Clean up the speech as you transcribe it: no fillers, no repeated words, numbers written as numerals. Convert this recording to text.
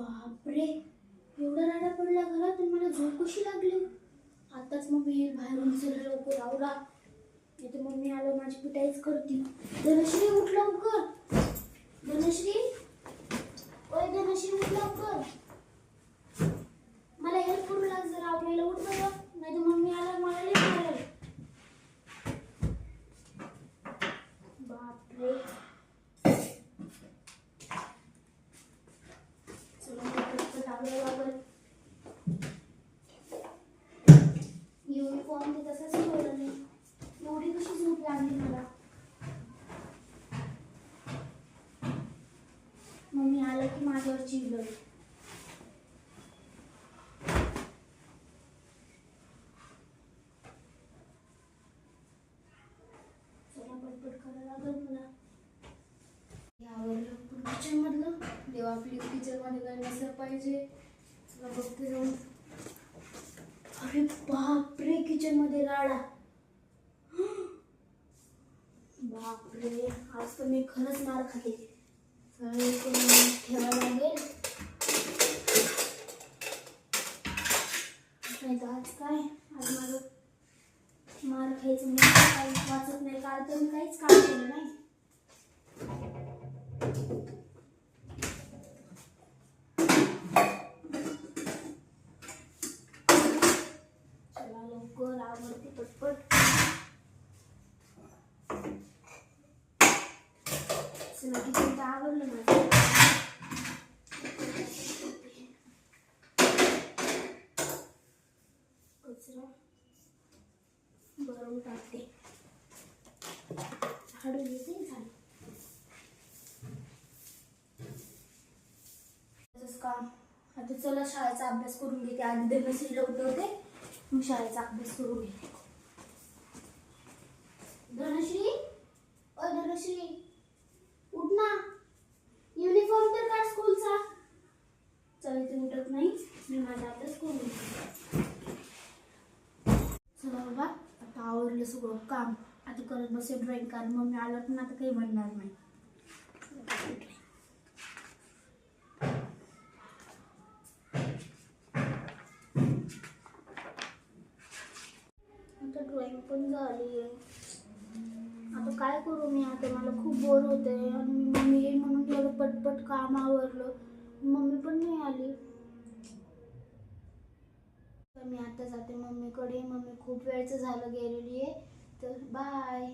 बापरे, एवढा राडा पडला घरात आणि मला झोप कशी लागली. आताच मम्मी बाहेरून चल लवकर आवरा, नाही तर मम्मी आलं माझी पिटाईच करती. धनश्री उठ लवकर, धनश्री, ओय धनश्री उठ लवकर, मला हेल्प करू लाग जरा आवरायला. उठ बरं, नाही तर मम्मी आला मला लई मारेल. बापरे, चला मला पटपट आवरायला लागल. युनिफॉर्म ते तसंच ठेवलं नाही. एवढी कशी झोप लागली मला. मम्मी आलं की माझ्यावर चिडलं. चला पटपट करायला लागल मला. यावरलं किचन मधलं, देवा आपली किचन मध्ये काय नसलं पाहिजे. चला बघते जाऊन. अरे बापरे, किचन मध्ये राडा. बापरे, आज तर मी खरंच मार खाते. सगळे ठेवायला लागेल, नाही तर आज काय, आज माझं मार खायचं म्हणजे काही वाचत नाही. काल तर मी काहीच काम केलं नाही. चला लवकर आवरते पटपट. चला किचन तर आवरलं माझं. कचरा भरून टाकते, झाडू घेते. झालं काम. आता चला शाळेचा अभ्यास करून घेते. आधी धनश्रीला उठवते, मग शाळेचा अभ्यास करून घेते. धनश्री, ओ धनश्री, उठ ना, युनिफॉर्म तर काढ स्कूलचा. चल इथे उठत नाही, मी माझा अभ्यास करून घेते. चला बाबा, आता आवरलं सगळं काम. आता करत बसे ड्रॉइंग. कारण मम्मी आलं पण आता काही म्हणणार नाही. आता ड्रॉइंग पण झाली आहे. आता काय करू मी. आता मला खूप बोर होते आणि मम्मी येईल म्हणून थोडं पटपट काम आवरलं. मम्मी पण नाही आली. तर मी आता जाते मम्मीकडे. मम्मी खूप वेळचं झालं गेलेली आहे. तर बाय.